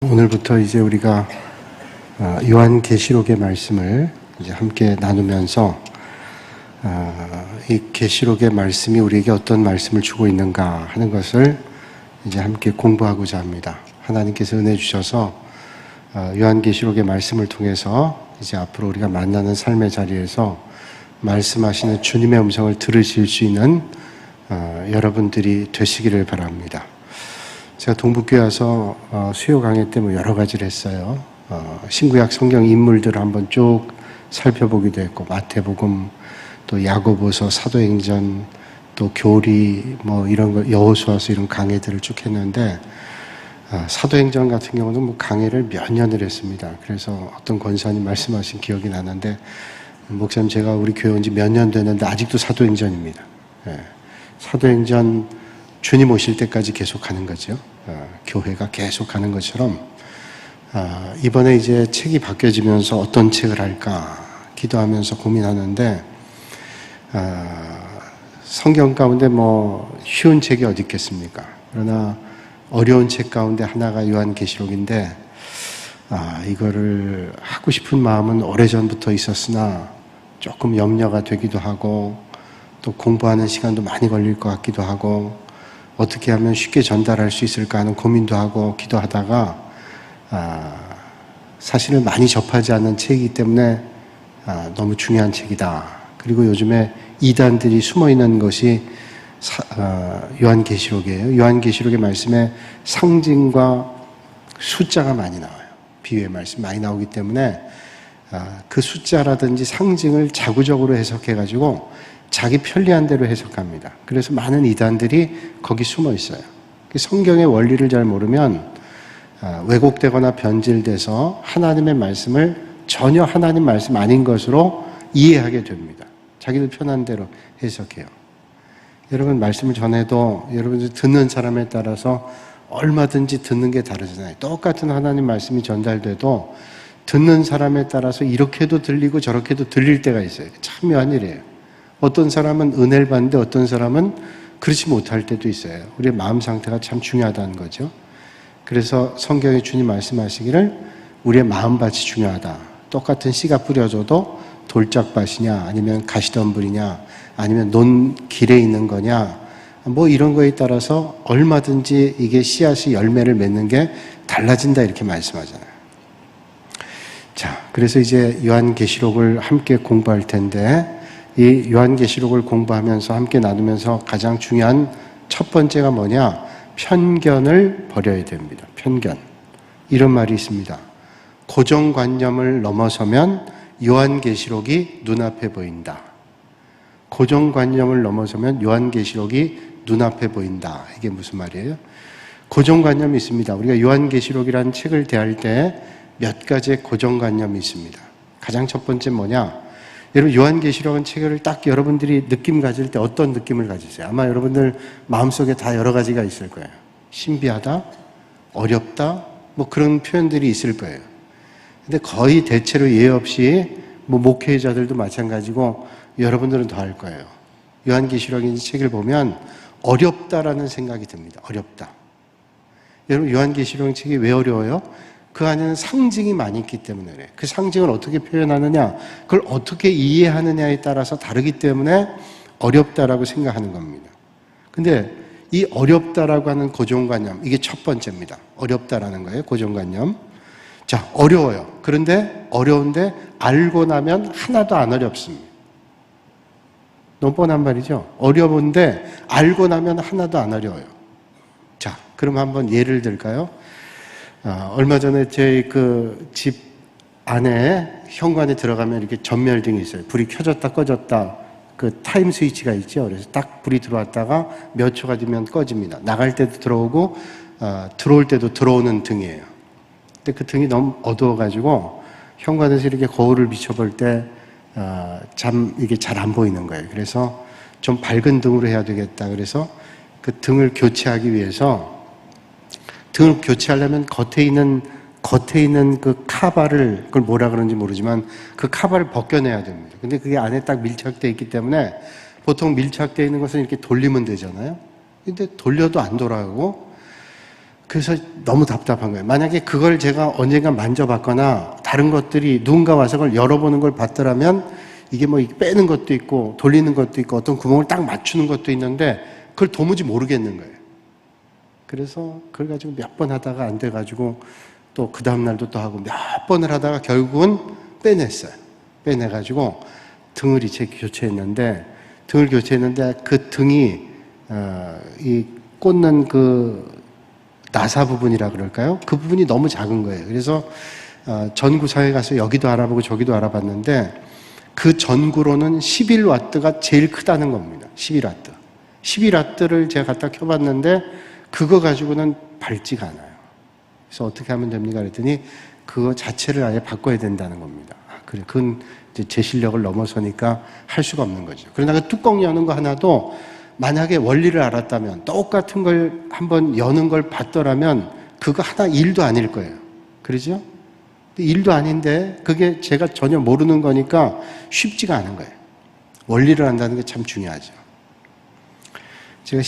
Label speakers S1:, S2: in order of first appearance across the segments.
S1: 오늘부터 이제 우리가 요한계시록의 말씀을 이제 함께 나누면서 이 계시록의 말씀이 우리에게 어떤 말씀을 주고 있는가 하는 것을 이제 함께 공부하고자 합니다. 하나님께서 은혜 주셔서 요한계시록의 말씀을 통해서 이제 앞으로 우리가 만나는 삶의 자리에서 말씀하시는 주님의 음성을 들으실 수 있는 여러분들이 되시기를 바랍니다. 제가 동북교회 와서 수요 강의 때 여러 가지를 했어요. 신구약 성경 인물들을 한번 쭉 살펴보기도 했고, 마태복음, 또 야고보서, 사도행전, 또 교리, 이런 거, 여호수아서 이런 강의들을 쭉 했는데, 사도행전 같은 경우는 강의를 몇 년을 했습니다. 그래서 어떤 권사님 말씀하신 기억이 나는데, 목사님 제가 우리 교회 온 지 몇 년 됐는데 아직도 사도행전입니다. 사도행전 주님 오실 때까지 계속 가는 거죠. 교회가 계속 가는 것처럼 이번에 이제 책이 바뀌어지면서 어떤 책을 할까 기도하면서 고민하는데 성경 가운데 쉬운 책이 어디 있겠습니까? 그러나 어려운 책 가운데 하나가 요한계시록인데 이거를 하고 싶은 마음은 오래전부터 있었으나 조금 염려가 되기도 하고 또 공부하는 시간도 많이 걸릴 것 같기도 하고 어떻게 하면 쉽게 전달할 수 있을까 하는 고민도 하고 기도하다가 사실은 많이 접하지 않는 책이기 때문에 너무 중요한 책이다. 그리고 요즘에 이단들이 숨어있는 것이 요한계시록이에요. 요한계시록의 말씀에 상징과 숫자가 많이 나와요. 비유의 말씀 많이 나오기 때문에 그 숫자라든지 상징을 자구적으로 해석해가지고 자기 편리한 대로 해석합니다. 그래서 많은 이단들이 거기 숨어 있어요. 성경의 원리를 잘 모르면 왜곡되거나 변질돼서 하나님의 말씀을 전혀 하나님 말씀 아닌 것으로 이해하게 됩니다. 자기들 편한 대로 해석해요. 여러분 말씀을 전해도 여러분들 듣는 사람에 따라서 얼마든지 듣는 게 다르잖아요. 똑같은 하나님 말씀이 전달돼도 듣는 사람에 따라서 이렇게도 들리고 저렇게도 들릴 때가 있어요. 참 묘한 일이에요. 어떤 사람은 은혜를 받는데 어떤 사람은 그렇지 못할 때도 있어요. 우리의 마음 상태가 참 중요하다는 거죠. 그래서 성경에 주님 말씀하시기를 우리의 마음밭이 중요하다. 똑같은 씨가 뿌려져도 돌짝밭이냐 아니면 가시덤불이냐 아니면 논 길에 있는 거냐 이런 거에 따라서 얼마든지 이게 씨앗이 열매를 맺는 게 달라진다 이렇게 말씀하잖아요. 자, 그래서 이제 요한계시록을 함께 공부할 텐데 이 요한계시록을 공부하면서 함께 나누면서 가장 중요한 첫 번째가 뭐냐? 편견을 버려야 됩니다. 편견. 이런 말이 있습니다. 고정관념을 넘어서면 요한계시록이 눈앞에 보인다. 고정관념을 넘어서면 요한계시록이 눈앞에 보인다. 이게 무슨 말이에요? 고정관념이 있습니다. 우리가 요한계시록이라는 책을 대할 때 몇 가지의 고정관념이 있습니다. 가장 첫 번째 뭐냐? 여러분 요한계시록은 책을 딱 여러분들이 느낌 가질 때 어떤 느낌을 가지세요? 아마 여러분들 마음속에 다 여러 가지가 있을 거예요. 신비하다, 어렵다, 그런 표현들이 있을 거예요. 근데 거의 대체로 예외 없이 목회자들도 마찬가지고 여러분들은 더 할 거예요. 요한계시록의 책을 보면 어렵다라는 생각이 듭니다. 어렵다. 여러분 요한계시록 책이 왜 어려워요? 그 안에는 상징이 많이 있기 때문에 그래요. 그 상징을 어떻게 표현하느냐, 그걸 어떻게 이해하느냐에 따라서 다르기 때문에 어렵다라고 생각하는 겁니다. 근데 이 어렵다라고 하는 고정관념, 이게 첫 번째입니다. 어렵다라는 거예요, 고정관념. 자, 어려워요. 그런데 어려운데 알고 나면 하나도 안 어렵습니다. 너무 뻔한 말이죠. 어려운데 알고 나면 하나도 안 어려워요. 자, 그럼 한번 예를 들까요? 얼마 전에 제 그 집 안에 현관에 들어가면 이렇게 전멸등이 있어요. 불이 켜졌다 꺼졌다 그 타임 스위치가 있죠. 그래서 딱 불이 들어왔다가 몇 초가 되면 꺼집니다. 나갈 때도 들어오고 들어올 때도 들어오는 등이에요. 근데 그 등이 너무 어두워가지고 현관에서 이렇게 거울을 비춰볼 때 이게 잘 안 보이는 거예요. 그래서 좀 밝은 등으로 해야 되겠다. 그래서 그 등을 교체하기 위해서 등을 교체하려면 겉에 있는 그 카바를, 그걸 뭐라 그러는지 모르지만 그 카바를 벗겨내야 됩니다. 근데 그게 안에 딱 밀착되어 있기 때문에 보통 밀착되어 있는 것은 이렇게 돌리면 되잖아요. 근데 돌려도 안 돌아가고 그래서 너무 답답한 거예요. 만약에 그걸 제가 언젠가 만져봤거나 다른 것들이 누군가 와서 그걸 열어보는 걸 봤더라면 이게 뭐 빼는 것도 있고 돌리는 것도 있고 어떤 구멍을 딱 맞추는 것도 있는데 그걸 도무지 모르겠는 거예요. 그래서 그걸 가지고 몇 번 하다가 안 돼가지고 또 그 다음날도 또 하고 몇 번을 하다가 결국은 빼냈어요. 빼내가지고 등을 이제 교체했는데 그 등이 이 꽂는 그 나사 부분이라 그럴까요? 그 부분이 너무 작은 거예요. 그래서 전구사에 가서 여기도 알아보고 저기도 알아봤는데 그 전구로는 11와트가 제일 크다는 겁니다. 11와트. 11와트를 제가 갖다 켜봤는데 그거 가지고는 밝지가 않아요. 그래서 어떻게 하면 됩니까? 그랬더니 그거 자체를 아예 바꿔야 된다는 겁니다. 그래, 그건 이제 제 실력을 넘어서니까 할 수가 없는 거죠. 그러나 그 뚜껑 여는 거 하나도 만약에 원리를 알았다면 똑같은 걸 한번 여는 걸 봤더라면 그거 하나 일도 아닐 거예요. 그러죠? 일도 아닌데 그게 제가 전혀 모르는 거니까 쉽지가 않은 거예요. 원리를 안다는 게 참 중요하죠. 제가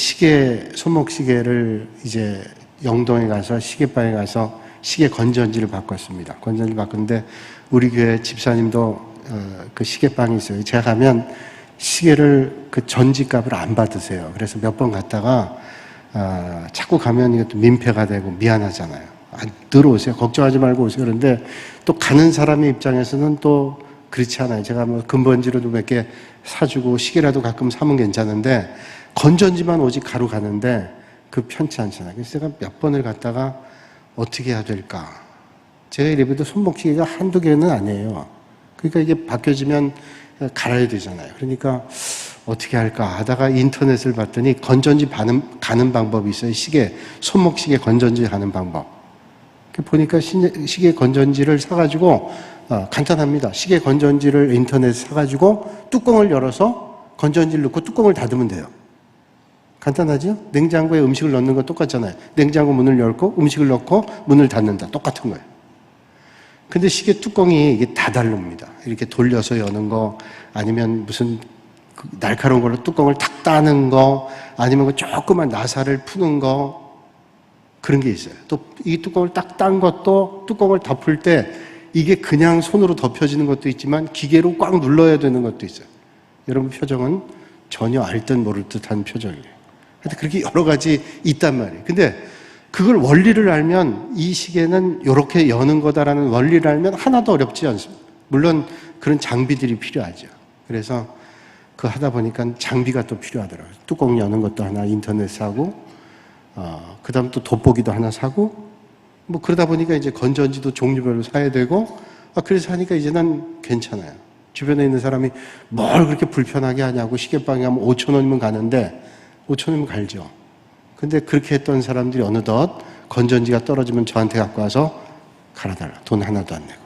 S1: 손목시계를 이제 영동에 가서 시계방에 가서 시계 건전지를 바꿨습니다. 건전지를 바꿨는데 우리 교회 집사님도 그 시계방이 있어요. 제가 가면 시계를 그 전지값을 안 받으세요. 그래서 몇 번 갔다가 자꾸 가면 이것도 민폐가 되고 미안하잖아요. 늘 오세요. 걱정하지 말고 오세요. 그런데 또 가는 사람의 입장에서는 또 그렇지 않아요. 제가 뭐 금번지로도 몇 개 사주고 시계라도 가끔 사면 괜찮은데 건전지만 오직 가로 가는데 그 편치 않잖아요. 그래서 제가 몇 번을 갔다가 어떻게 해야 될까? 제가 이래봬도 손목시계가 한두 개는 아니에요. 그러니까 이게 바뀌어지면 갈아야 되잖아요. 그러니까 어떻게 할까 하다가 인터넷을 봤더니 건전지 가는 방법이 있어요. 손목시계 건전지 가는 방법. 보니까 시계 건전지를 사가지고 간단합니다. 시계 건전지를 인터넷에 사가지고 뚜껑을 열어서 건전지를 넣고 뚜껑을 닫으면 돼요. 간단하죠? 냉장고에 음식을 넣는 거 똑같잖아요. 냉장고 문을 열고 음식을 넣고 문을 닫는다. 똑같은 거예요. 근데 시계 뚜껑이 이게 다 다릅니다. 이렇게 돌려서 여는 거, 아니면 무슨 날카로운 걸로 뚜껑을 탁 따는 거, 아니면 그 조그만 나사를 푸는 거, 그런 게 있어요. 또 이 뚜껑을 딱 딴 것도 뚜껑을 덮을 때 이게 그냥 손으로 덮여지는 것도 있지만 기계로 꽉 눌러야 되는 것도 있어요. 여러분 표정은 전혀 알 듯 모를 듯한 표정이에요. 하여튼 그렇게 여러 가지 있단 말이에요. 근데 그걸 원리를 알면 이 시계는 이렇게 여는 거다라는 원리를 알면 하나도 어렵지 않습니다. 물론 그런 장비들이 필요하죠. 그래서 그 하다 보니까 장비가 또 필요하더라고요. 뚜껑 여는 것도 하나 인터넷 사고, 그 다음 또 돋보기도 하나 사고, 뭐 그러다 보니까 이제 건전지도 종류별로 사야 되고, 그래서 하니까 이제 난 괜찮아요. 주변에 있는 사람이 뭘 그렇게 불편하게 하냐고, 시계방에 가면 5,000원이면 가는데 5,000원이면 갈죠. 근데 그렇게 했던 사람들이 어느덧 건전지가 떨어지면 저한테 갖고 와서 갈아달라. 돈 하나도 안 내고.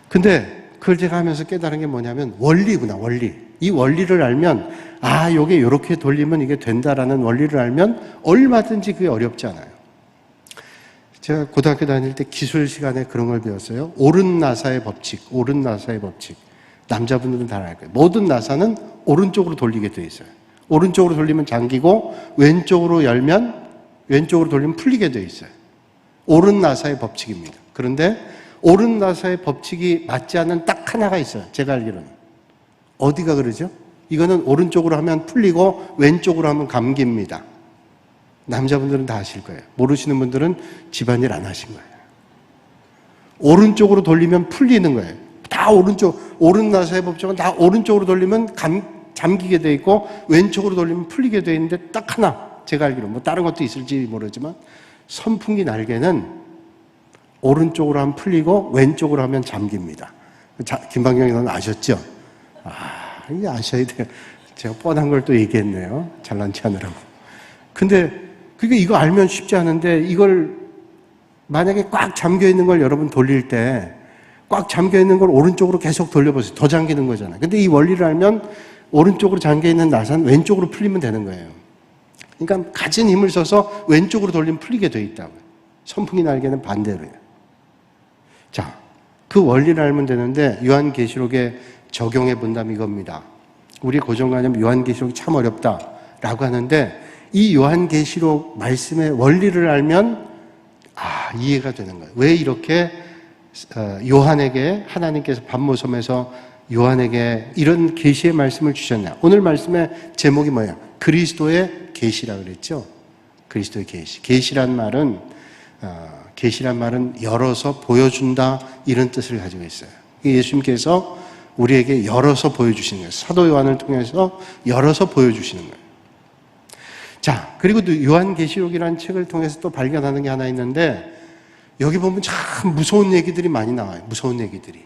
S1: 근데 그걸 제가 하면서 깨달은 게 뭐냐면 원리구나, 원리. 이 원리를 알면 요게 요렇게 돌리면 이게 된다라는 원리를 알면 얼마든지 그게 어렵지 않아요. 제가 고등학교 다닐 때 기술 시간에 그런 걸 배웠어요. 오른 나사의 법칙, 오른 나사의 법칙. 남자분들은 다 알 거예요. 모든 나사는 오른쪽으로 돌리게 돼 있어요. 오른쪽으로 돌리면 잠기고 왼쪽으로 돌리면 풀리게 돼 있어요. 오른 나사의 법칙입니다. 그런데 오른 나사의 법칙이 맞지 않는 딱 하나가 있어요. 제가 알기로는. 어디가 그러죠? 이거는 오른쪽으로 하면 풀리고 왼쪽으로 하면 감깁니다. 남자분들은 다 아실 거예요. 모르시는 분들은 집안일 안 하신 거예요. 오른쪽으로 돌리면 풀리는 거예요. 다 오른 나사의 법칙은 다 오른쪽으로 돌리면 잠기게 돼 있고 왼쪽으로 돌리면 풀리게 돼 있는데 딱 하나, 제가 알기로 뭐 다른 것도 있을지 모르지만 선풍기 날개는 오른쪽으로 하면 풀리고 왼쪽으로 하면 잠깁니다. 김방경이 넌 아셨죠? 이게 아셔야 돼요. 제가 뻔한 걸 또 얘기했네요. 잘난 체 하느라고. 근데 그게 이거 알면 쉽지 않은데 이걸 만약에 꽉 잠겨 있는 걸 여러분 돌릴 때 꽉 잠겨 있는 걸 오른쪽으로 계속 돌려보세요. 더 잠기는 거잖아요. 근데 이 원리를 알면 오른쪽으로 잠겨 있는 나사는 왼쪽으로 풀리면 되는 거예요. 그러니까 가진 힘을 써서 왼쪽으로 돌리면 풀리게 돼 있다고요. 선풍기 날개는 반대로요. 자, 그 원리를 알면 되는데 요한계시록에 적용해 본다면 이겁니다. 우리 고정관념 요한계시록이 참 어렵다라고 하는데 이 요한계시록 말씀의 원리를 알면 이해가 되는 거예요. 왜 이렇게 요한에게 하나님께서 밤모섬에서 요한에게 이런 계시의 말씀을 주셨냐. 오늘 말씀의 제목이 뭐예요? 그리스도의 계시라 그랬죠. 그리스도의 계시. 계시란 말은 열어서 보여준다 이런 뜻을 가지고 있어요. 예수님께서 우리에게 열어서 보여주시는 거예요. 사도 요한을 통해서 열어서 보여주시는 거예요. 자, 그리고 또 요한계시록이라는 책을 통해서 또 발견하는 게 하나 있는데, 여기 보면 참 무서운 얘기들이 많이 나와요. 무서운 얘기들이.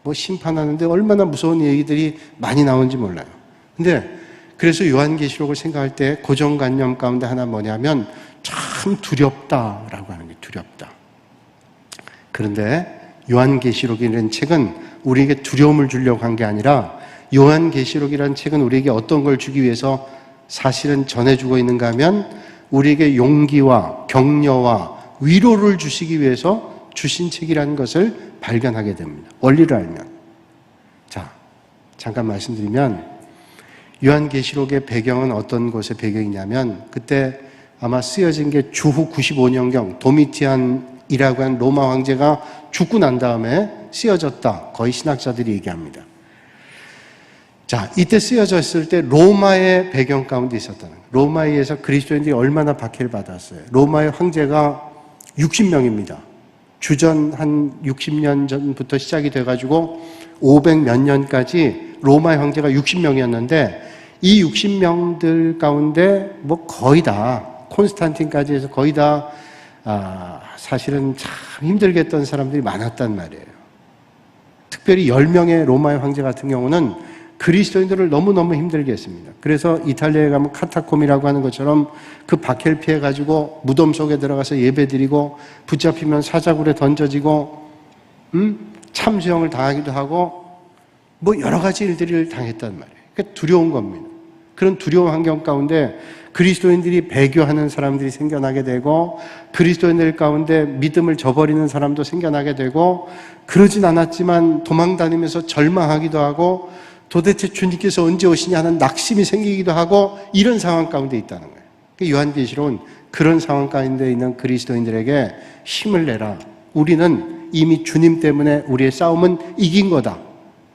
S1: 뭐 심판하는데 얼마나 무서운 얘기들이 많이 나오는지 몰라요. 근데 그래서 요한계시록을 생각할 때 고정관념 가운데 하나 뭐냐면 참 두렵다라고 하는 게 두렵다. 그런데 요한계시록이라는 책은 우리에게 두려움을 주려고 한 게 아니라, 요한계시록이라는 책은 우리에게 어떤 걸 주기 위해서 사실은 전해주고 있는가 하면 우리에게 용기와 격려와 위로를 주시기 위해서 주신 책이라는 것을 발견하게 됩니다. 원리를 알면. 자, 잠깐 말씀드리면 요한계시록의 배경은 어떤 곳의 배경이냐면, 그때 아마 쓰여진 게 주후 95년경 도미티안이라고 하는 로마 황제가 죽고 난 다음에 쓰여졌다. 거의 신학자들이 얘기합니다. 자, 이때 쓰여졌을 때 로마의 배경 가운데 있었다는 거예요. 로마에 의해서 그리스도인들이 얼마나 박해를 받았어요. 로마의 황제가 60명입니다. 주전 한 60년 전부터 시작이 돼가지고 500 몇 년까지 로마의 황제가 60명이었는데, 이 60명들 가운데 뭐 거의 다, 콘스탄틴까지 해서 거의 다 사실은 참 힘들게 했던 사람들이 많았단 말이에요. 특별히 10명의 로마의 황제 같은 경우는 그리스도인들을 너무너무 힘들게 했습니다. 그래서 이탈리아에 가면 카타콤이라고 하는 것처럼 그 박해를 피해가지고 무덤 속에 들어가서 예배드리고, 붙잡히면 사자굴에 던져지고, 참수형을 당하기도 하고, 뭐 여러 가지 일들을 당했단 말이에요. 그러니까 두려운 겁니다. 그런 두려운 환경 가운데 그리스도인들이 배교하는 사람들이 생겨나게 되고, 그리스도인들 가운데 믿음을 저버리는 사람도 생겨나게 되고, 그러진 않았지만 도망다니면서 절망하기도 하고, 도대체 주님께서 언제 오시냐 하는 낙심이 생기기도 하고, 이런 상황 가운데 있다는 거예요. 요한계시록은 그런 상황 가운데 있는 그리스도인들에게 힘을 내라. 우리는 이미 주님 때문에 우리의 싸움은 이긴 거다.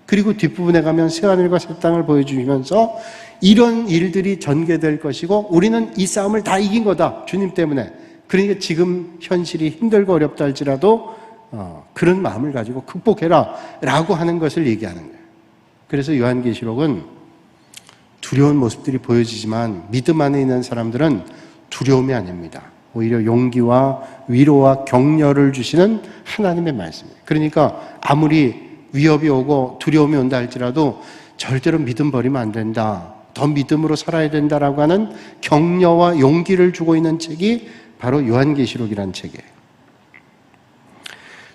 S1: 그리고 뒷부분에 가면 새하늘과 새 땅을 보여주면서 이런 일들이 전개될 것이고, 우리는 이 싸움을 다 이긴 거다. 주님 때문에. 그러니까 지금 현실이 힘들고 어렵다 할지라도 그런 마음을 가지고 극복해라 라고 하는 것을 얘기하는 거예요. 그래서 요한계시록은 두려운 모습들이 보여지지만 믿음 안에 있는 사람들은 두려움이 아닙니다. 오히려 용기와 위로와 격려를 주시는 하나님의 말씀이에요. 그러니까 아무리 위협이 오고 두려움이 온다 할지라도 절대로 믿음 버리면 안 된다. 더 믿음으로 살아야 된다라고 하는 격려와 용기를 주고 있는 책이 바로 요한계시록이라는 책이에요.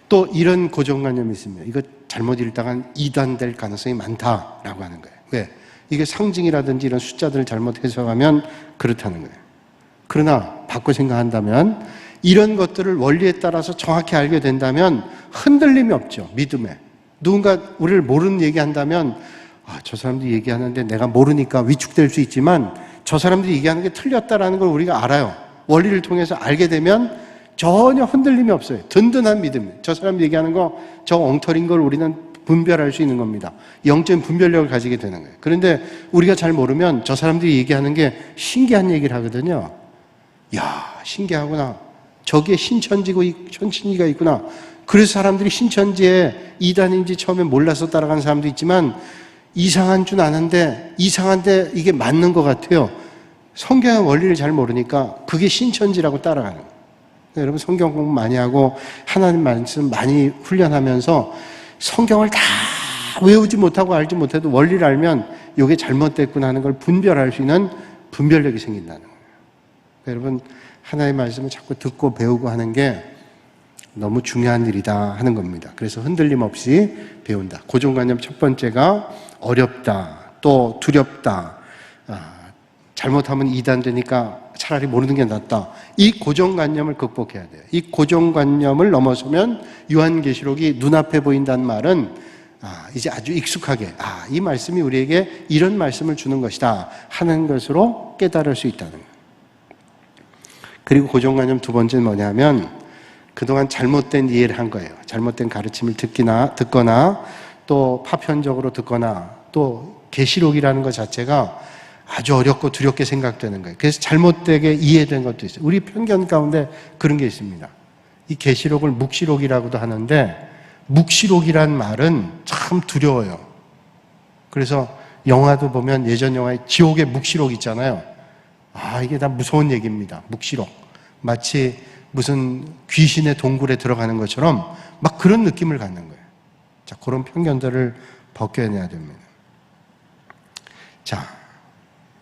S1: 또 이런 고정관념이 있습니다. 이거 잘못 읽다간 이단될 가능성이 많다라고 하는 거예요. 왜? 이게 상징이라든지 이런 숫자들을 잘못 해석하면 그렇다는 거예요. 그러나 바꿔 생각한다면, 이런 것들을 원리에 따라서 정확히 알게 된다면 흔들림이 없죠. 믿음에. 누군가 우리를 모르는 얘기한다면 저 사람들이 얘기하는데 내가 모르니까 위축될 수 있지만 저 사람들이 얘기하는 게 틀렸다라는 걸 우리가 알아요. 원리를 통해서 알게 되면 전혀 흔들림이 없어요. 든든한 믿음. 저 사람들이 얘기하는 거 저 엉터리인 걸 우리는 분별할 수 있는 겁니다. 영적인 분별력을 가지게 되는 거예요. 그런데 우리가 잘 모르면 저 사람들이 얘기하는 게 신기한 얘기를 하거든요. 야, 신기하구나. 저기에 신천지가 있구나. 그래서 사람들이 신천지에 이단인지 처음에 몰라서 따라가는 사람도 있지만, 이상한 줄 아는데 이상한데 이게 맞는 것 같아요. 성경의 원리를 잘 모르니까 그게 신천지라고 따라가는 거예요. 여러분, 성경 공부 많이 하고 하나님 말씀 많이 훈련하면서 성경을 다 외우지 못하고 알지 못해도 원리를 알면 이게 잘못됐구나 하는 걸 분별할 수 있는 분별력이 생긴다는 거예요. 여러분, 하나님의 말씀을 자꾸 듣고 배우고 하는 게 너무 중요한 일이다 하는 겁니다. 그래서 흔들림 없이 배운다. 고정관념 첫 번째가 어렵다, 또 두렵다, 잘못하면 이단되니까 차라리 모르는 게 낫다. 이 고정관념을 극복해야 돼요. 이 고정관념을 넘어서면 요한계시록이 눈앞에 보인다는 말은 이제 아주 익숙하게 이 말씀이 우리에게 이런 말씀을 주는 것이다 하는 것으로 깨달을 수 있다는 거예요. 그리고 고정관념 두 번째는 뭐냐면 그동안 잘못된 이해를 한 거예요. 잘못된 가르침을 듣거나 또 파편적으로 듣거나 또 계시록이라는 것 자체가 아주 어렵고 두렵게 생각되는 거예요. 그래서 잘못되게 이해된 것도 있어요. 우리 편견 가운데 그런 게 있습니다. 이 계시록을 묵시록이라고도 하는데 묵시록이란 말은 참 두려워요. 그래서 영화도 보면 예전 영화에 지옥의 묵시록 있잖아요. 이게 다 무서운 얘기입니다. 묵시록. 마치 무슨 귀신의 동굴에 들어가는 것처럼 막 그런 느낌을 갖는 거예요. 자, 그런 편견들을 벗겨내야 됩니다. 자,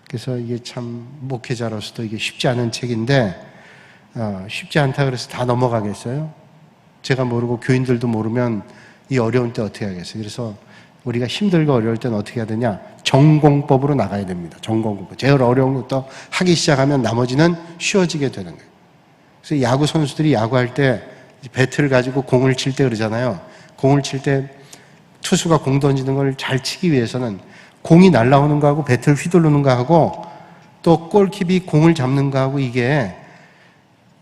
S1: 그래서 이게 참 목회자로서도 이게 쉽지 않은 책인데 쉽지 않다 그래서 다 넘어가겠어요? 제가 모르고 교인들도 모르면 이 어려운 때 어떻게 하겠어요? 그래서 우리가 힘들고 어려울 때는 어떻게 해야 되냐? 전공법으로 나가야 됩니다. 전공법. 제일 어려운 것부터 하기 시작하면 나머지는 쉬워지게 되는 거예요. 그래서 야구 선수들이 야구할 때 배트를 가지고 공을 칠 때 그러잖아요. 공을 칠 때 투수가 공 던지는 걸 잘 치기 위해서는 공이 날아오는 거하고 배트를 휘두르는 거하고 또 골킵이 공을 잡는 거하고 이게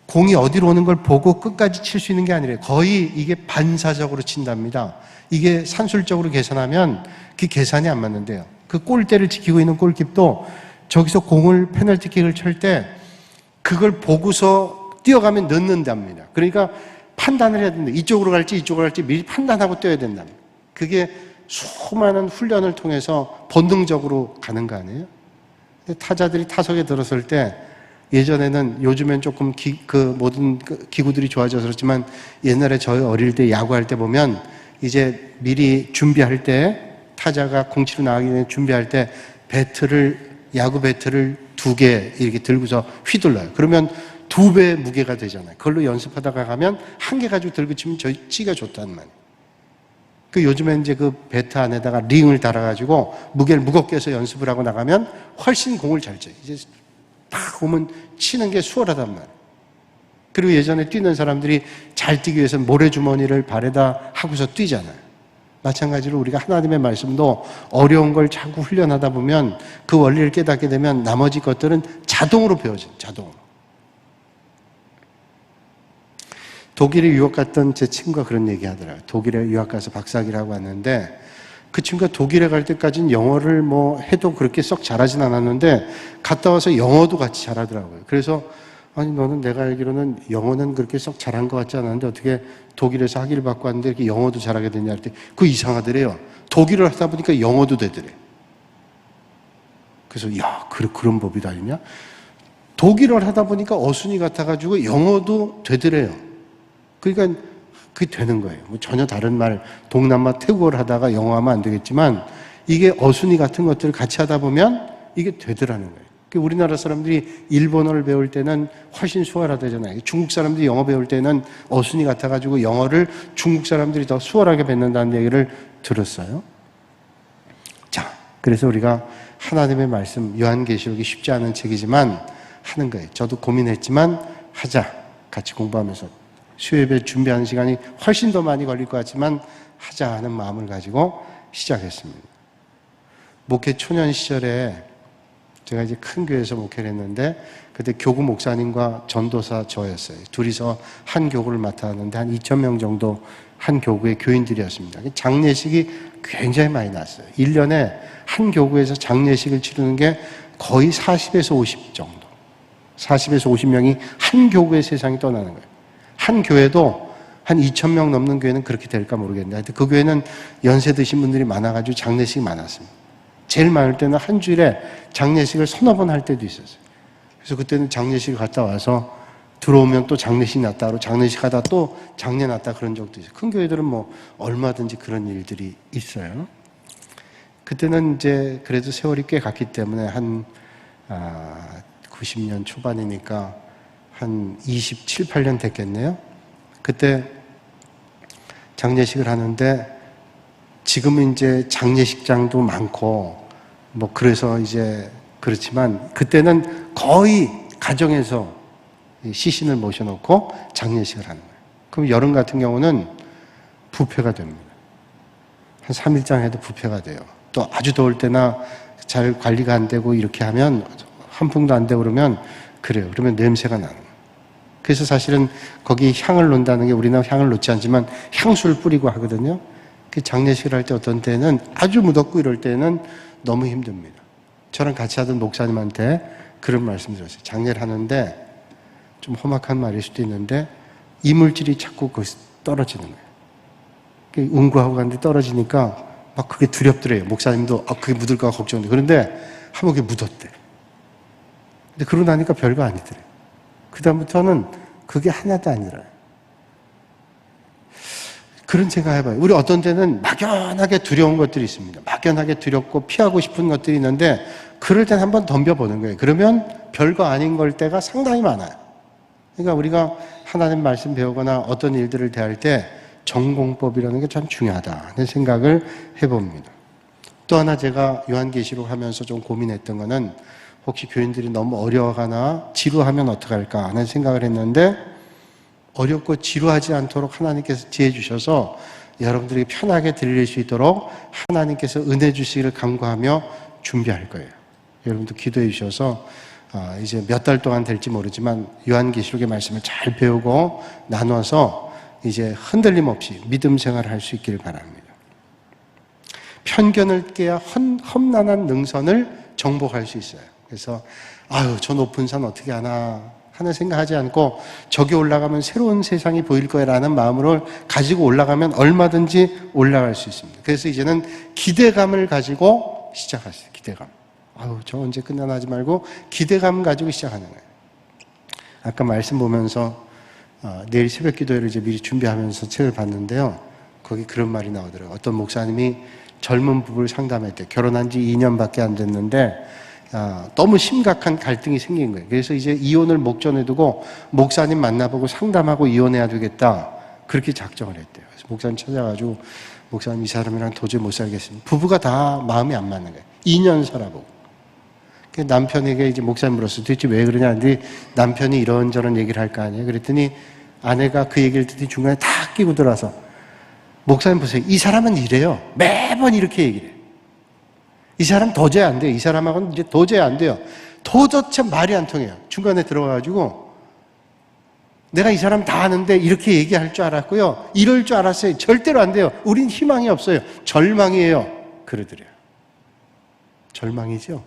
S1: 공이 어디로 오는 걸 보고 끝까지 칠 수 있는 게 아니래요. 거의 이게 반사적으로 친답니다. 이게 산술적으로 계산하면 그 계산이 안 맞는데요. 그 골대를 지키고 있는 골킵도 저기서 공을 페널티킥을 칠 때 그걸 보고서 뛰어가면 넣는답니다. 그러니까 판단을 해야 된다. 이쪽으로 갈지 미리 판단하고 뛰어야 된답니다. 그게 수많은 훈련을 통해서 본능적으로 가는 거 아니에요? 타자들이 타석에 들었을 때 예전에는 요즘엔 조금 모든 기구들이 좋아져서 그렇지만 옛날에 저희 어릴 때 야구할 때 보면 이제 미리 준비할 때 타자가 공 치러 나가기 전에 준비할 때 야구 배트를 2개 이렇게 들고서 휘둘러요. 그러면 2배 무게가 되잖아요. 그걸로 연습하다가 가면 1개 가지고 들고 치면 치가 좋단 말이에요. 요즘에 이제 그 배트 안에다가 링을 달아가지고 무게를 무겁게 해서 연습을 하고 나가면 훨씬 공을 잘 쳐요. 이제 딱 오면 치는 게 수월하단 말이에요. 그리고 예전에 뛰는 사람들이 잘 뛰기 위해서 모래주머니를 발에다 하고서 뛰잖아요. 마찬가지로 우리가 하나님의 말씀도 어려운 걸 자꾸 훈련하다 보면 그 원리를 깨닫게 되면 나머지 것들은 자동으로 배워져요. 자동으로. 독일에 유학 갔던 제 친구가 그런 얘기 하더라고요. 독일에 유학 가서 박사학위라고 왔는데 그 친구가 독일에 갈 때까지는 영어를 해도 그렇게 썩 잘하진 않았는데 갔다 와서 영어도 같이 잘하더라고요. 그래서 아니 너는 내가 알기로는 영어는 그렇게 썩 잘한 것 같지 않았는데 어떻게 독일에서 학위를 받고 왔는데 이렇게 영어도 잘하게 됐냐 할 때 그거 이상하더래요. 독일을 하다 보니까 영어도 되더래. 그래서 야 그런 법이 다 있냐? 독일을 하다 보니까 어순이 같아가지고 영어도 되더래요. 그러니까 그게 되는 거예요. 전혀 다른 말, 동남아 태국어를 하다가 영어 하면 안 되겠지만 이게 어순이 같은 것들을 같이 하다 보면 이게 되더라는 거예요. 우리나라 사람들이 일본어를 배울 때는 훨씬 수월하다잖아요. 중국 사람들이 영어 배울 때는 어순이 같아가지고 영어를 중국 사람들이 더 수월하게 뱉는다는 얘기를 들었어요. 자, 그래서 우리가 하나님의 말씀, 요한계시록이 쉽지 않은 책이지만 하는 거예요. 저도 고민했지만 하자. 같이 공부하면서. 수요예배 준비하는 시간이 훨씬 더 많이 걸릴 것 같지만 하자 하는 마음을 가지고 시작했습니다. 목회 초년 시절에 제가 이제 큰 교회에서 목회를 했는데 그때 교구 목사님과 전도사 저였어요. 둘이서 한 교구를 맡았는데 한 2,000명 정도 한 교구의 교인들이었습니다. 장례식이 굉장히 많이 났어요. 1년에 한 교구에서 장례식을 치르는 게 거의 40에서 50 정도. 40에서 50명이 한 교구의 세상이 떠나는 거예요. 한 교회도 한 2,000명 넘는 교회는 그렇게 될까 모르겠는데 하여튼 그 교회는 연세 드신 분들이 많아가지고 장례식이 많았습니다. 제일 많을 때는 한 주일에 장례식을 서너 번 할 때도 있었어요. 그래서 그때는 장례식을 갔다 와서 들어오면 또 장례식 났다 그러고 장례식 하다 또 장례 났다 그런 적도 있어요. 큰 교회들은 얼마든지 그런 일들이 있어요. 그때는 이제 그래도 세월이 꽤 갔기 때문에 한 90년 초반이니까 한 27, 8년 됐겠네요. 그때 장례식을 하는데 지금은 이제 장례식장도 많고 그래서 이제 그렇지만 그때는 거의 가정에서 시신을 모셔놓고 장례식을 하는 거예요. 그럼 여름 같은 경우는 부패가 됩니다. 한 3일장 해도 부패가 돼요. 또 아주 더울 때나 잘 관리가 안 되고 이렇게 하면 환풍도 안 되고 그러면 그래요. 그러면 냄새가 나는 거예요. 그래서 사실은 거기 향을 놓는다는 게 우리는 향을 놓지 않지만 향수를 뿌리고 하거든요. 그 장례식을 할 때 어떤 때는 아주 무덥고 이럴 때는 너무 힘듭니다. 저랑 같이 하던 목사님한테 그런 말씀 드렸어요. 장례를 하는데 좀 험악한 말일 수도 있는데 이물질이 자꾸 거기서 떨어지는 거예요. 운구하고 갔는데 떨어지니까 막 그게 두렵더래요. 목사님도 그게 묻을까 걱정돼. 그런데 한번 그게 묻었대. 근데 그러고 나니까 별거 아니더래요. 그다음부터는 그게 하나도 아니라요. 그런 생각 해봐요. 우리 어떤 때는 막연하게 두려운 것들이 있습니다. 막연하게 두렵고 피하고 싶은 것들이 있는데 그럴 땐 한번 덤벼보는 거예요. 그러면 별거 아닌 걸 때가 상당히 많아요. 그러니까 우리가 하나님 말씀 배우거나 어떤 일들을 대할 때 전공법이라는 게 참 중요하다는 생각을 해봅니다. 또 하나 제가 요한계시록 하면서 좀 고민했던 거는 혹시 교인들이 너무 어려워하나 지루하면 어떡할까 하는 생각을 했는데 어렵고 지루하지 않도록 하나님께서 지혜 주셔서 여러분들이 편하게 들릴 수 있도록 하나님께서 은혜 주시기를 간구하며 준비할 거예요. 여러분도 기도해 주셔서 이제 몇 달 동안 될지 모르지만 요한계시록의 말씀을 잘 배우고 나눠서 이제 흔들림 없이 믿음 생활을 할 수 있기를 바랍니다. 편견을 깨야 험난한 능선을 정복할 수 있어요. 그래서 저 높은 산 어떻게 하나 하는 생각하지 않고 저기 올라가면 새로운 세상이 보일 거라는 마음으로 가지고 올라가면 얼마든지 올라갈 수 있습니다. 그래서 이제는 기대감을 가지고 시작하세요. 기대감. 저 언제 끝나나 하지 말고 기대감 가지고 시작하는 거예요. 아까 말씀 보면서 내일 새벽 기도회를 이제 미리 준비하면서 책을 봤는데요. 거기 그런 말이 나오더라고요. 어떤 목사님이 젊은 부부를 상담할 때 결혼한 지 2년밖에 안 됐는데 너무 심각한 갈등이 생긴 거예요. 그래서 이제 이혼을 목전에 두고 목사님 만나보고 상담하고 이혼해야 되겠다. 그렇게 작정을 했대요. 그래서 목사님 찾아가지고 목사님 이 사람이랑 도저히 못 살겠습니다. 부부가 다 마음이 안 맞는 거예요. 2년 살아보고. 남편에게 이제 목사님 물었어요. 도대체 왜 그러냐. 근데 남편이 이런저런 얘기를 할 거 아니에요. 그랬더니 아내가 그 얘기를 듣더니 중간에 다 끼고 들어와서 목사님 보세요. 이 사람은 이래요. 매번 이렇게 얘기를 해요. 이 사람 도저히 안 돼요. 이 사람하고는 이제 도저히 안 돼요. 도대체 말이 안 통해요. 중간에 들어가가지고 내가 이 사람 다 아는데 이렇게 얘기할 줄 알았고요. 이럴 줄 알았어요. 절대로 안 돼요. 우린 희망이 없어요. 절망이에요. 그러더래요. 절망이죠.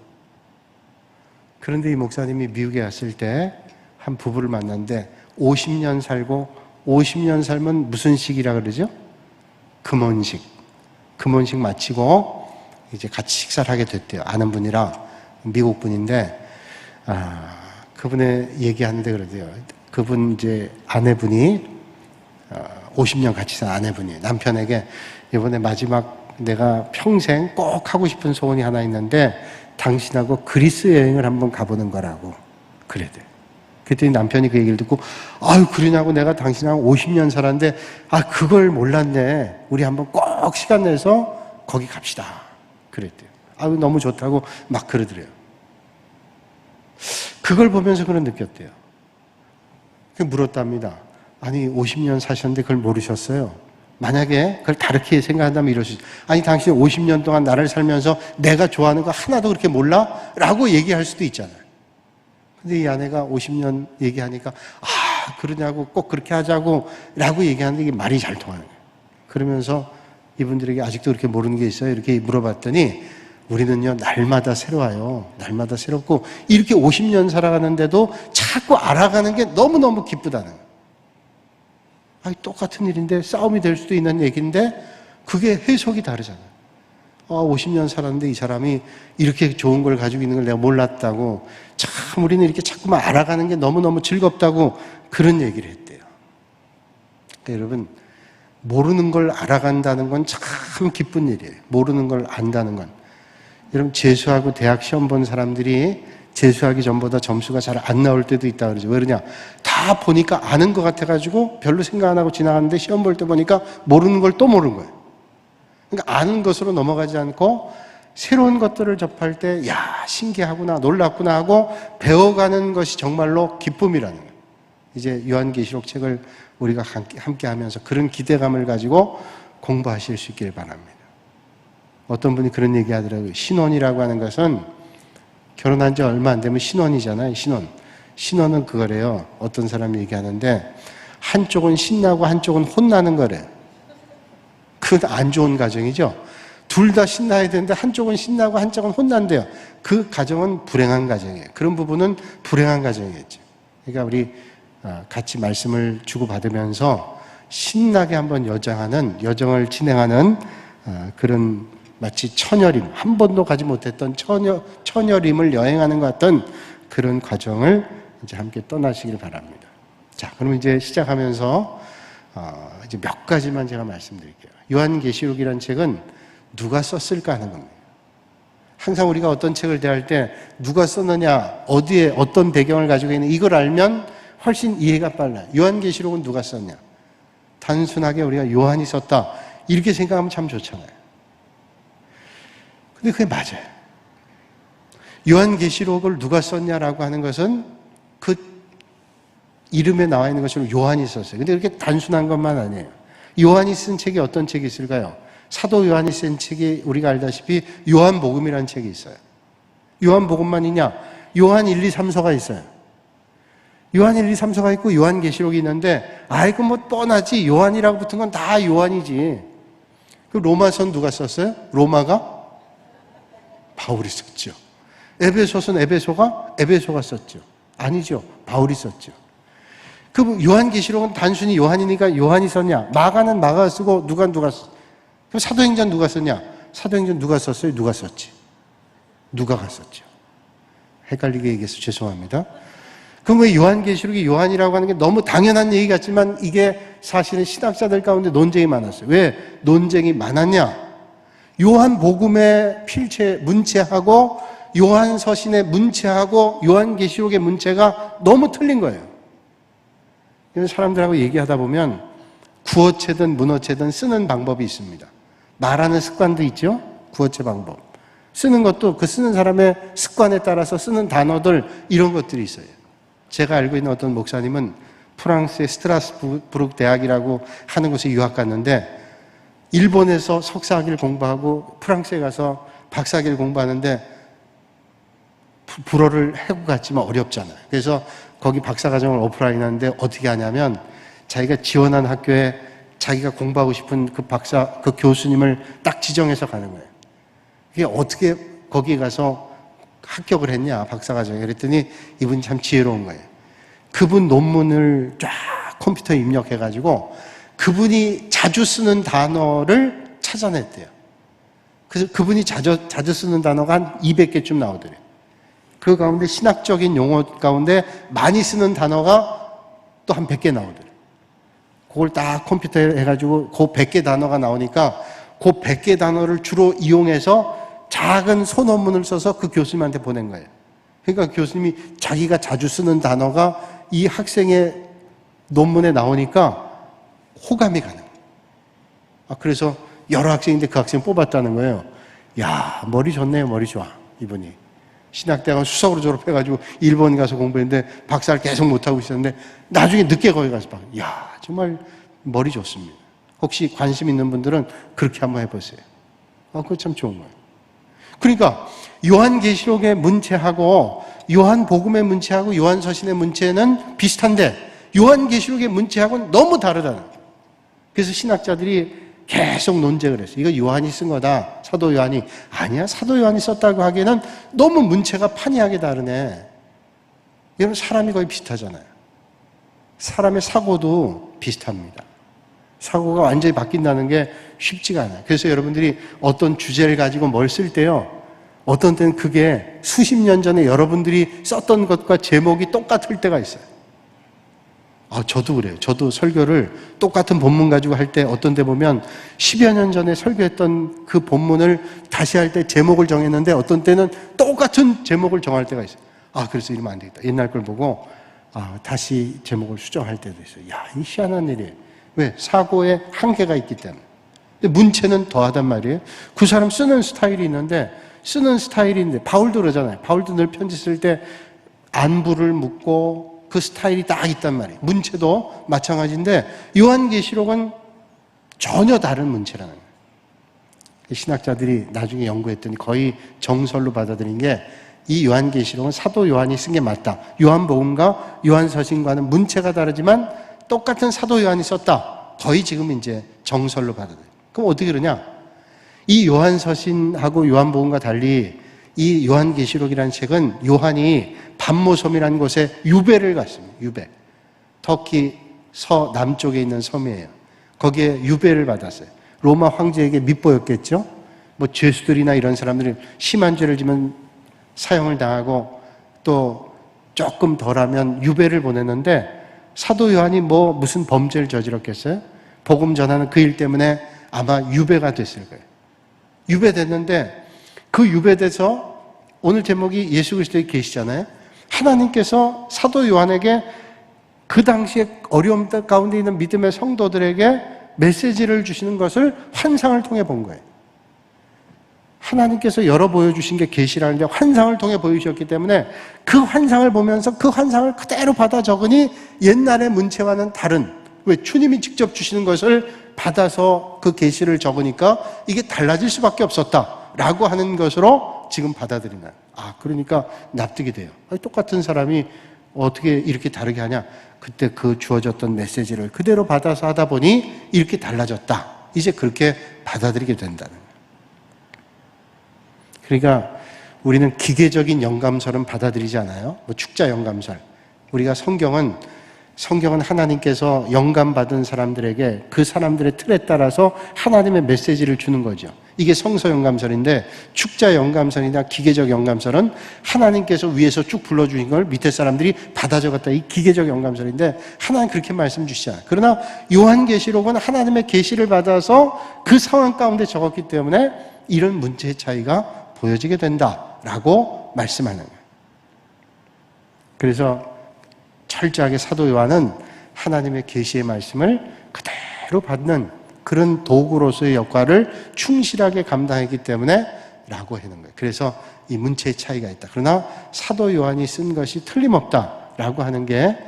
S1: 그런데 이 목사님이 미국에 갔을 때 한 부부를 만났는데 50년 살고 50년 살면 무슨 식이라 그러죠? 금혼식. 금혼식 마치고 이제 같이 식사를 하게 됐대요. 아는 분이라 미국 분인데 그분의 얘기하는데 그러대요. 그분 이제 아내분이 50년 같이 산 아내분이 남편에게 이번에 마지막 내가 평생 꼭 하고 싶은 소원이 하나 있는데 당신하고 그리스 여행을 한번 가보는 거라고 그래대. 그랬더니 남편이 그 얘기를 듣고 그러냐고 내가 당신하고 50년 살았는데 그걸 몰랐네. 우리 한번 꼭 시간 내서 거기 갑시다. 그랬대요. 너무 좋다고 막 그러더래요. 그걸 보면서 그런 느꼈대요. 물었답니다. 아니 50년 사셨는데 그걸 모르셨어요? 만약에 그걸 다르게 생각한다면 이럴 수 있어요. 아니 당신 50년 동안 나를 살면서 내가 좋아하는 거 하나도 그렇게 몰라? 라고 얘기할 수도 있잖아요. 근데 이 아내가 50년 얘기하니까 그러냐고 꼭 그렇게 하자고 라고 얘기하는데 이게 말이 잘 통하는 거예요. 그러면서 이분들에게 아직도 그렇게 모르는 게 있어요? 이렇게 물어봤더니 우리는요 날마다 새로워요. 날마다 새롭고 이렇게 50년 살아가는데도 자꾸 알아가는 게 너무너무 기쁘다는 거예요. 똑같은 일인데 싸움이 될 수도 있는 얘기인데 그게 해석이 다르잖아요. 50년 살았는데 이 사람이 이렇게 좋은 걸 가지고 있는 걸 내가 몰랐다고 참 우리는 이렇게 자꾸만 알아가는 게 너무너무 즐겁다고 그런 얘기를 했대요. 그러니까 여러분 모르는 걸 알아간다는 건 참 기쁜 일이에요. 모르는 걸 안다는 건. 여러분 재수하고 대학 시험 본 사람들이 재수하기 전보다 점수가 잘 안 나올 때도 있다 그러죠. 왜 그러냐? 다 보니까 아는 것 같아가지고 별로 생각 안 하고 지나갔는데 시험 볼 때 보니까 모르는 걸 또 모르는 거예요. 그러니까 아는 것으로 넘어가지 않고 새로운 것들을 접할 때 신기하구나 놀랍구나 하고 배워가는 것이 정말로 기쁨이라는 거예요. 이제 요한계시록 책을 우리가 함께 하면서 그런 기대감을 가지고 공부하실 수 있기를 바랍니다. 어떤 분이 그런 얘기 하더라고요. 신혼이라고 하는 것은 결혼한 지 얼마 안 되면 신혼이잖아요. 신혼. 신호는 그거래요. 어떤 사람이 얘기하는데 한쪽은 신나고 한쪽은 혼나는 거래요. 그건 안 좋은 가정이죠. 둘 다 신나야 되는데 한쪽은 신나고 한쪽은 혼난대요. 그 가정은 불행한 가정이에요. 그런 부분은 불행한 가정이겠죠. 그러니까 우리 같이 말씀을 주고받으면서 신나게 한번 여정을 진행하는 그런 마치 처녀림, 한 번도 가지 못했던 처녀림을 여행하는 것 같은 그런 과정을 이제 함께 떠나시길 바랍니다. 자, 그럼 이제 시작하면서 이제 몇 가지만 제가 말씀드릴게요. 요한계시록이라는 책은 누가 썼을까 하는 겁니다. 항상 우리가 어떤 책을 대할 때 누가 썼느냐, 어디에 어떤 배경을 가지고 있는 이걸 알면 훨씬 이해가 빨라요. 요한계시록은 누가 썼냐? 단순하게 우리가 요한이 썼다 이렇게 생각하면 참 좋잖아요. 근데 그게 맞아요. 요한계시록을 누가 썼냐라고 하는 것은 그 이름에 나와 있는 것처럼 요한이 썼어요. 근데 그렇게 단순한 것만 아니에요. 요한이 쓴 책이 어떤 책이 있을까요? 사도 요한이 쓴 책이 우리가 알다시피 요한복음이라는 책이 있어요. 요한복음만이냐? 요한 1, 2, 3서가 있어요. 요한 1, 2, 3서가 있고 요한계시록이 있는데 아이고 뭐 뻔하지. 요한이라고 붙은 건 다 요한이지. 그 로마서는 누가 썼어요? 로마가? 바울이 썼죠. 에베소서는 에베소가 썼죠. 아니죠. 바울이 썼죠. 그 요한계시록은 단순히 요한이니까 요한이 썼냐? 마가는 마가가 쓰고 누가 썼? 그럼 사도행전 누가 썼냐? 사도행전 누가 썼어요? 누가 썼지? 누가가 썼죠. 헷갈리게 얘기해서 죄송합니다. 그럼 왜 요한계시록이 요한이라고 하는 게 너무 당연한 얘기 같지만 이게 사실은 신학자들 가운데 논쟁이 많았어요. 왜 논쟁이 많았냐? 요한복음의 문체하고 요한서신의 문체하고 요한계시록의 문체가 너무 틀린 거예요. 그래서 사람들하고 얘기하다 보면 구어체든 문어체든 쓰는 방법이 있습니다. 말하는 습관도 있죠. 구어체 방법. 쓰는 것도 그 쓰는 사람의 습관에 따라서 쓰는 단어들 이런 것들이 있어요. 제가 알고 있는 어떤 목사님은 프랑스의 스트라스부르크 대학이라고 하는 곳에 유학 갔는데 일본에서 석사학위를 공부하고 프랑스에 가서 박사학위를 공부하는데 불어를 해고 갔지만 어렵잖아요. 그래서 거기 박사과정을 오프라인 하는데 어떻게 하냐면 자기가 지원한 학교에 자기가 공부하고 싶은 그 교수님을 딱 지정해서 가는 거예요. 그게 어떻게 거기에 가서 합격을 했냐, 박사과정에. 그랬더니 이분이 참 지혜로운 거예요. 그분 논문을 쫙 컴퓨터에 입력해가지고 그분이 자주 쓰는 단어를 찾아냈대요. 그래서 그분이 자주 쓰는 단어가 한 200개쯤 나오더래요. 그 가운데 신학적인 용어 가운데 많이 쓰는 단어가 또 한 100개 나오더래요. 그걸 딱 컴퓨터에 해가지고 그 100개 단어가 나오니까 그 100개 단어를 주로 이용해서 작은 소논문을 써서 그 교수님한테 보낸 거예요. 그러니까 교수님이 자기가 자주 쓰는 단어가 이 학생의 논문에 나오니까 호감이 가는 거예요. 그래서 여러 학생인데 그 학생 뽑았다는 거예요. 야, 머리 좋네요. 머리 좋아. 이분이. 신학대학원 수석으로 졸업해가지고 일본 가서 공부했는데 박사를 계속 못하고 있었는데 나중에 늦게 거기 가서 야, 정말 머리 좋습니다. 혹시 관심 있는 분들은 그렇게 한번 해보세요. 그거 참 좋은 거예요. 그러니까 요한계시록의 문체하고 요한복음의 문체하고 요한서신의 문체는 비슷한데 요한계시록의 문체하고는 너무 다르다는 거예요. 그래서 신학자들이 계속 논쟁을 했어요. 이거 요한이 쓴 거다. 사도 요한이. 아니야, 사도 요한이 썼다고 하기에는 너무 문체가 판이하게 다르네. 이런 사람이 거의 비슷하잖아요. 사람의 사고도 비슷합니다. 사고가 완전히 바뀐다는 게 쉽지가 않아요. 그래서 여러분들이 어떤 주제를 가지고 뭘 쓸 때요, 어떤 때는 그게 수십 년 전에 여러분들이 썼던 것과 제목이 똑같을 때가 있어요. 저도 그래요. 저도 설교를 똑같은 본문 가지고 할 때 어떤 데 보면 10여 년 전에 설교했던 그 본문을 다시 할 때 제목을 정했는데 어떤 때는 똑같은 제목을 정할 때가 있어요. 그래서 이러면 안 되겠다. 옛날 걸 보고 다시 제목을 수정할 때도 있어요. 야, 이 희한한 일이에요. 왜? 사고에 한계가 있기 때문에. 근데 문체는 더하단 말이에요. 그 사람 쓰는 스타일이 있는데 바울도 그러잖아요. 바울도 늘 편지 쓸 때 안부를 묻고 그 스타일이 딱 있단 말이에요. 문체도 마찬가지인데 요한계시록은 전혀 다른 문체라는 거예요. 신학자들이 나중에 연구했더니 거의 정설로 받아들인 게 이 요한계시록은 사도 요한이 쓴 게 맞다. 요한복음과 요한서신과는 문체가 다르지만 똑같은 사도 요한이 썼다. 거의 지금 이제 정설로 받아들여요. 그럼 어떻게 그러냐? 이 요한서신하고 요한복음과 달리 이 요한계시록이라는 책은 요한이 밤모섬이라는 곳에 유배를 갔습니다. 유배. 터키 남쪽에 있는 섬이에요. 거기에 유배를 받았어요. 로마 황제에게 밑보였겠죠? 뭐 죄수들이나 이런 사람들이 심한 죄를 지면 사형을 당하고 또 조금 덜하면 유배를 보냈는데 사도 요한이 뭐 무슨 범죄를 저질렀겠어요? 복음 전하는 그 일 때문에 아마 유배가 됐을 거예요. 유배됐는데 그 유배돼서 오늘 제목이 예수 그리스도에 계시잖아요. 하나님께서 사도 요한에게 그 당시에 어려움 가운데 있는 믿음의 성도들에게 메시지를 주시는 것을 환상을 통해 본 거예요. 하나님께서 열어 보여주신 게 계시라는 게 환상을 통해 보여주셨기 때문에 그 환상을 보면서 그 환상을 그대로 받아 적으니 옛날의 문체와는 다른, 왜 주님이 직접 주시는 것을 받아서 그 계시를 적으니까 이게 달라질 수밖에 없었다라고 하는 것으로 지금 받아들이는. 그러니까 납득이 돼요. 똑같은 사람이 어떻게 이렇게 다르게 하냐? 그때 그 주어졌던 메시지를 그대로 받아서 하다 보니 이렇게 달라졌다. 이제 그렇게 받아들이게 된다는 거예요. 그러니까 우리는 기계적인 영감설은 받아들이지 않아요. 뭐 축자 영감설. 우리가 성경은 하나님께서 영감받은 사람들에게 그 사람들의 틀에 따라서 하나님의 메시지를 주는 거죠. 이게 성서 영감설인데, 축자 영감설이나 기계적 영감설은 하나님께서 위에서 쭉 불러주신 걸 밑에 사람들이 받아 적었다. 이 기계적 영감설인데 하나님 그렇게 말씀 주시잖아요. 그러나 요한계시록은 하나님의 계시를 받아서 그 상황 가운데 적었기 때문에 이런 문체의 차이가 보여지게 된다라고 말씀하는 거예요. 그래서 철저하게 사도 요한은 하나님의 계시의 말씀을 그대로 받는 그런 도구로서의 역할을 충실하게 감당했기 때문에 라고 하는 거예요. 그래서 이 문체의 차이가 있다. 그러나 사도 요한이 쓴 것이 틀림없다라고 하는 게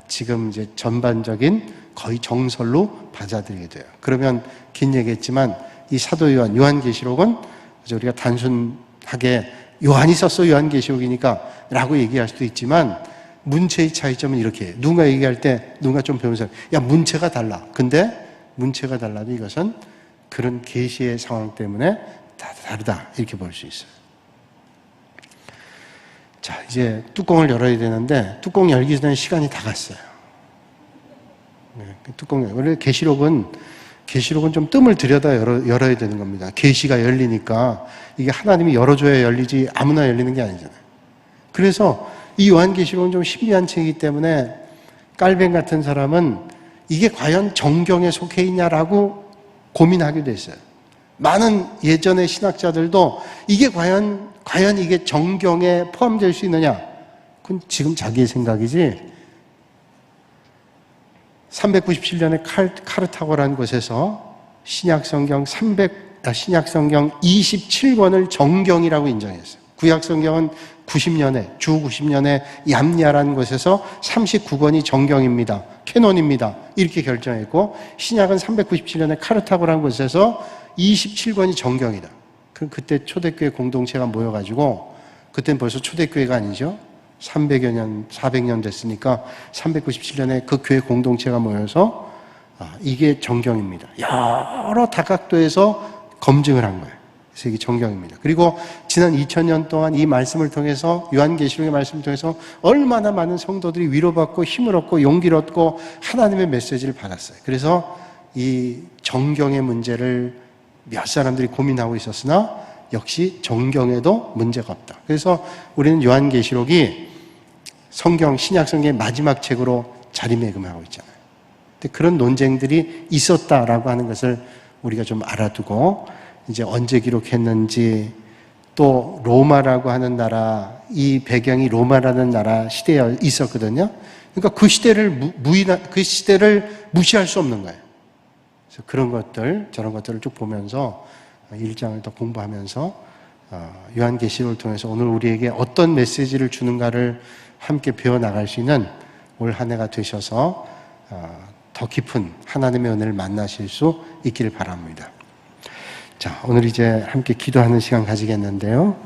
S1: 지금 이제 전반적인 거의 정설로 받아들이게 돼요. 그러면 긴 얘기했지만 이 사도 요한계시록은 우리가 단순하게 요한이 썼어 요한계시록이니까 라고 얘기할 수도 있지만 문체의 차이점은 이렇게 해요. 누군가 얘기할 때 누군가 좀 배운 사람, 야 문체가 달라. 근데 문체가 달라도 이것은 그런 계시의 상황 때문에 다 다르다 이렇게 볼 수 있어요. 자, 이제 뚜껑을 열어야 되는데 뚜껑 열기 전에 시간이 다 갔어요. 원래 계시록은 좀 뜸을 들여다 열어야 되는 겁니다. 계시가 열리니까 이게 하나님이 열어줘야 열리지 아무나 열리는 게 아니잖아요. 그래서 이 요한계시록은 좀 신비한 책이기 때문에 깔벤 같은 사람은 이게 과연 정경에 속해 있냐라고 고민하게 됐어요. 많은 예전의 신학자들도 이게 과연 이게 정경에 포함될 수 있느냐? 그건 지금 자기의 생각이지. 397년에 카르타고라는 곳에서 신약성경 27권을 정경이라고 인정했어요. 구약성경은 90년에, 주 90년에 얌야라는 곳에서 39권이 정경입니다. 캐논입니다. 이렇게 결정했고, 신약은 397년에 카르타고라는 곳에서 27권이 정경이다. 그때 초대교회 공동체가 모여가지고, 그때는 벌써 초대교회가 아니죠. 300여 년, 400년 됐으니까 397년에 그 교회 공동체가 모여서 이게 정경입니다. 여러 다각도에서 검증을 한 거예요. 그래서 이게 정경입니다. 그리고 지난 2000년 동안 이 말씀을 통해서 요한계시록의 말씀을 통해서 얼마나 많은 성도들이 위로받고 힘을 얻고 용기를 얻고 하나님의 메시지를 받았어요. 그래서 이 정경의 문제를 몇 사람들이 고민하고 있었으나 역시 정경에도 문제가 없다. 그래서 우리는 요한계시록이 성경, 신약성경의 마지막 책으로 자리매김하고 있잖아요. 근데 그런 논쟁들이 있었다라고 하는 것을 우리가 좀 알아두고 이제 언제 기록했는지 또 로마라고 하는 나라, 이 배경이 로마라는 나라 시대에 있었거든요. 그러니까 그 시대를 무시할 수 없는 거예요. 그래서 그런 것들, 저런 것들을 쭉 보면서 1장을 더 공부하면서 요한계시록을 통해서 오늘 우리에게 어떤 메시지를 주는가를 함께 배워나갈 수 있는 올 한 해가 되셔서 더 깊은 하나님의 은혜를 만나실 수 있기를 바랍니다. 자, 오늘 이제 함께 기도하는 시간 가지겠는데요.